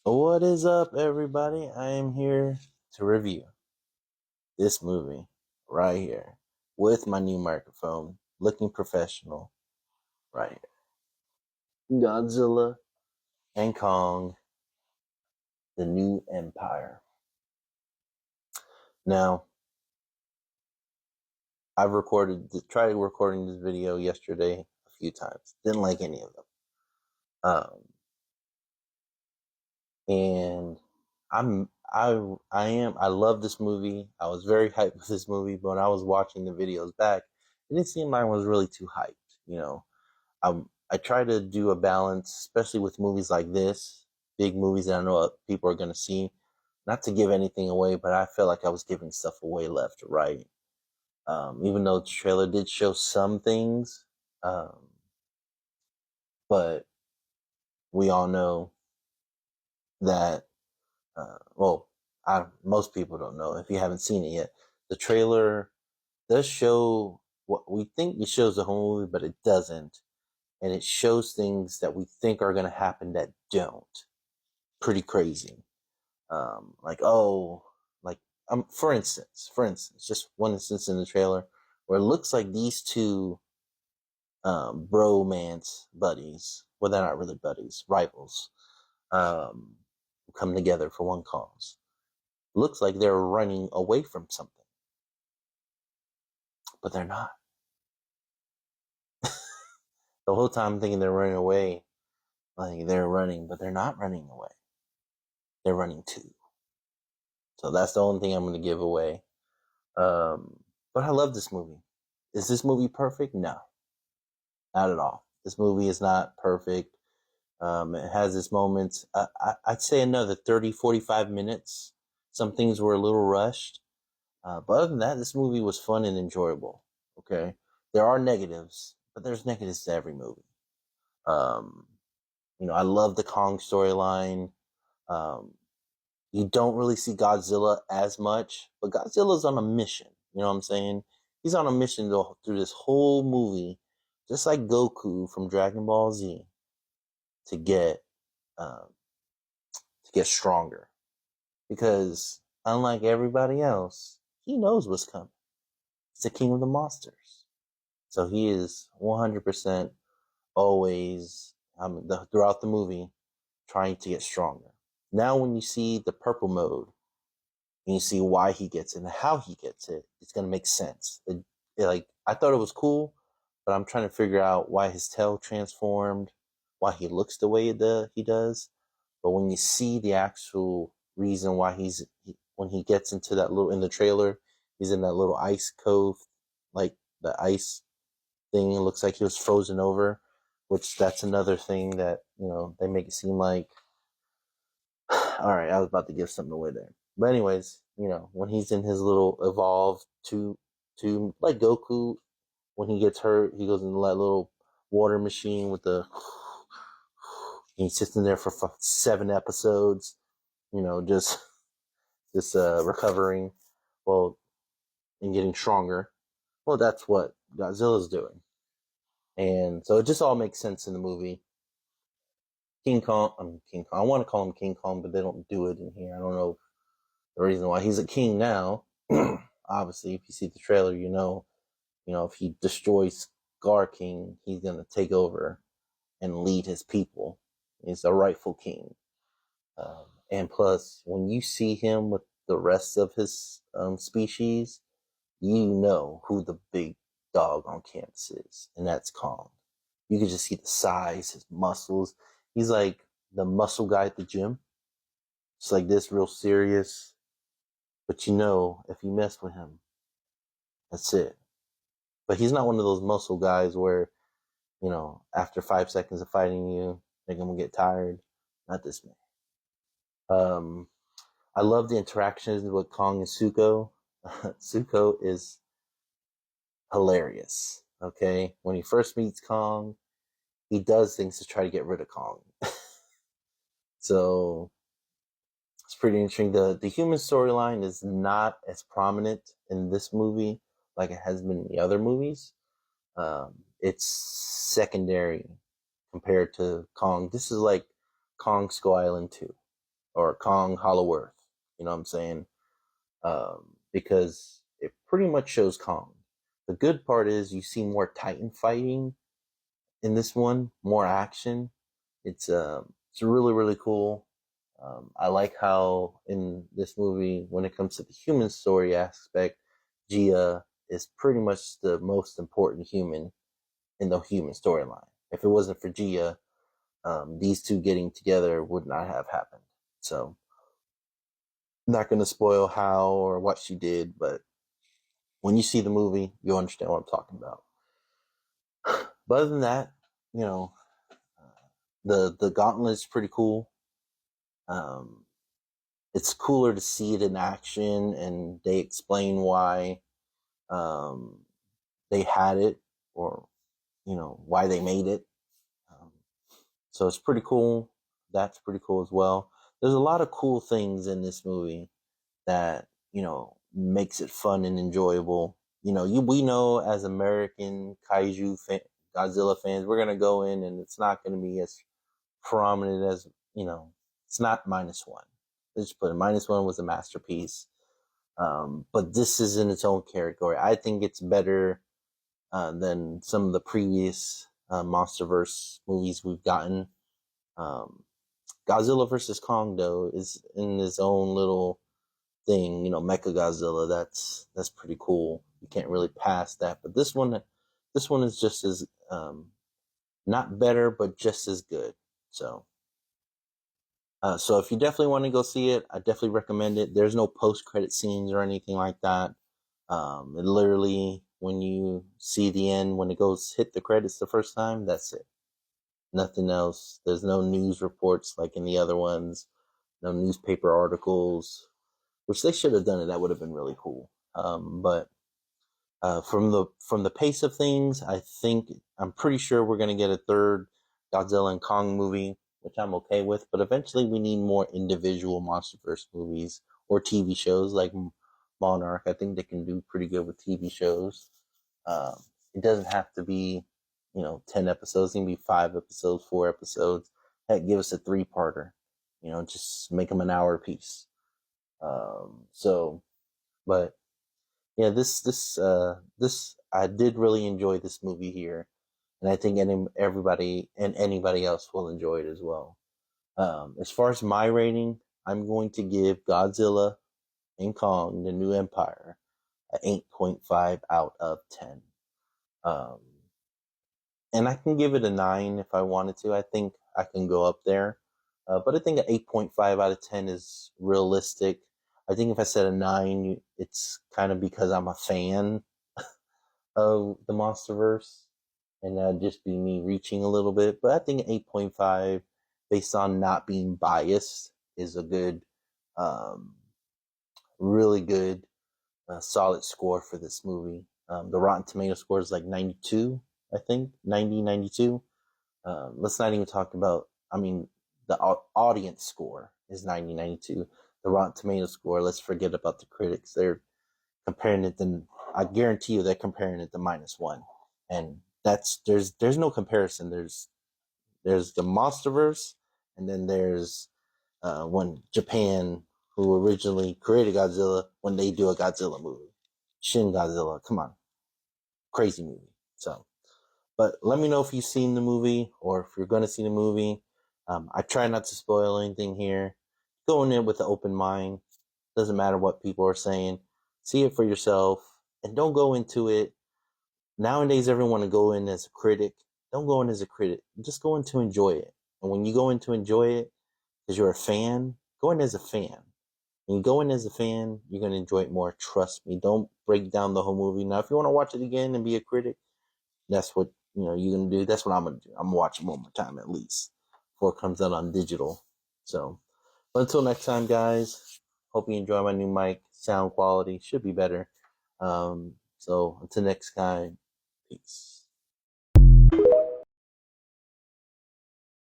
What is up, everybody? I am here to review this movie right here with my new microphone, looking professional right here. Godzilla and Kong, The New Empire. Now, tried recording this video yesterday a few times. Didn't like any of them. And I love this movie. I was very hyped with this movie, but when I was watching the videos back, it didn't seem like I was really too hyped. You know, I try to do a balance, especially with movies like this, big movies that I know people are going to see. Not to give anything away, but I felt like I was giving stuff away left or right. Even though the trailer did show some things, but we all know that most people don't know if you haven't seen it yet. The trailer does show what we think it shows the whole movie, but it doesn't. And it shows things that we think are going to happen that don't. Pretty crazy. Like, oh, like, for instance, just one instance in the trailer where it looks like these two, bromance buddies, well, they're not really buddies, rivals, um, come together for one cause. Looks like they're running away from something, but they're not. The whole time I'm thinking they're running away, like they're running, but they're not running away. They're running too. So that's the only thing I'm going to give away. But I love this movie. Is this movie perfect? No, not at all. This movie is not perfect. It has its moments. I'd say another 30, 45 minutes. Some things were a little rushed. But other than that, this movie was fun and enjoyable. Okay. There are negatives, but there's negatives to every movie. Um, I love the Kong storyline. Um, you don't really see Godzilla as much, but Godzilla's on a mission. You know what I'm saying? He's on a mission through this whole movie, just like Goku from Dragon Ball Z, to get um, to get stronger. Because unlike everybody else, he knows what's coming. He's the king of the monsters, so he is 100% always throughout the movie trying to get stronger. Now, when you see the purple mode, and you see why he gets it and how he gets it, it's gonna make sense. Like, I thought it was cool, but I'm trying to figure out why his tail transformed, why he looks the way he does. But when you see the actual reason why when he gets into that little in the trailer, he's in that little ice cove, like the ice thing. It looks like he was frozen over, which that's another thing that they make it seem like. All right, I was about to give something away there. But anyways, when he's in his little evolve to like Goku, when he gets hurt, he goes into that little water machine with the he sits in there for 7 episodes, just recovering, well, and getting stronger. Well, that's what Godzilla's doing. And so it just all makes sense in the movie. King Kong. I want to call him King Kong, but they don't do it in here. I don't know the reason why he's a king now. Obviously, if you see the trailer, if he destroys Scar King, he's gonna take over and lead his people. He's a rightful king. And plus, when you see him with the rest of his species, you know who the big dog on campus is, and that's Kong. You can just see the size, his muscles. He's like the muscle guy at the gym. It's like this, real serious. But if you mess with him, that's it. But he's not one of those muscle guys where, after 5 seconds of fighting you, they're gonna get tired. Not this man. Um, I love the interactions with Kong and Suko. Suko is hilarious. Okay, when he first meets Kong, he does things to try to get rid of Kong. So it's pretty interesting. The human storyline is not as prominent in this movie like it has been in the other movies. It's secondary compared to Kong. This is like Kong Skull Island 2. or Kong Hollow Earth. You know what I'm saying? Because it pretty much shows Kong. The good part is you see more Titan fighting in this one, more action. It's really really cool. I like how in this movie, when it comes to the human story aspect, Gia is pretty much the most important human in the human storyline. If it wasn't for Gia, these two getting together would not have happened. So, not going to spoil how or what she did, but when you see the movie, you'll understand what I'm talking about. But other than that, you know, the gauntlet is pretty cool. Um, it's cooler to see it in action, and they explain why um, they had it, or why they made it. Um, so it's pretty cool. That's pretty cool as well. There's a lot of cool things in this movie that makes it fun and enjoyable. We know as American Godzilla fans, we're gonna go in and it's not gonna be as prominent as it's not -1. Let's just put it, -1 was a masterpiece. But this is in its own category. I think it's better than some of the previous MonsterVerse movies we've gotten. Um, Godzilla versus Kong, though, is in his own little thing. Mecha Godzilla. That's pretty cool. You can't really pass that. But this one is just as not better, but just as good. So if you definitely want to go see it, I definitely recommend it. There's no post-credit scenes or anything like that. It literally, when you see the end, when it goes hit the credits the first time, that's it. Nothing else. There's no news reports like in the other ones. No newspaper articles, which they should have done it. That would have been really cool. But from the pace of things, I'm pretty sure we're gonna get a third Godzilla and Kong movie, which I'm okay with. But eventually, we need more individual MonsterVerse movies or TV shows like Monarch. I think they can do pretty good with TV shows. It doesn't have to be 10 episodes. It can be 5 episodes, 4 episodes. Heck, give us a 3-parter. Just make them an hour apiece. But yeah, this I did really enjoy this movie here, and I think everybody and anybody else will enjoy it as well. As far as my rating, I'm going to give Godzilla and Kong: The New Empire an 8.5 out of 10. Um, and I can give it a 9 if I wanted to. I think I can go up there. But I think an 8.5 out of 10 is realistic. I think if I said a 9, it's kind of because I'm a fan of the MonsterVerse, and that'd just be me reaching a little bit. But I think 8.5, based on not being biased, is a good, really good, solid score for this movie. The Rotten Tomato score is like 92, I think, 90, 92. Let's not even talk about, the audience score is 90, 92. The Rotten Tomato score, let's forget about the critics. They're comparing it to, I guarantee you they're comparing it to -1. And there's no comparison. There's the MonsterVerse, and then there's when Japan, who originally created Godzilla, when they do a Godzilla movie. Shin Godzilla, come on. Crazy movie. But let me know if you've seen the movie or if you're going to see the movie. I try not to spoil anything here. Go in there with an open mind. Doesn't matter what people are saying. See it for yourself, and don't go into it. Nowadays, everyone want to go in as a critic. Don't go in as a critic. Just go in to enjoy it. And when you go in to enjoy it, because you're a fan, go in as a fan. When you go in as a fan, you're going to enjoy it more. Trust me. Don't break down the whole movie. Now, if you want to watch it again and be a critic, that's what you're gonna do. That's what I'm gonna do. I'm gonna watch it one more time at least before it comes out on digital. So, but until next time, guys. Hope you enjoy my new mic. Sound quality should be better. So until next time, peace.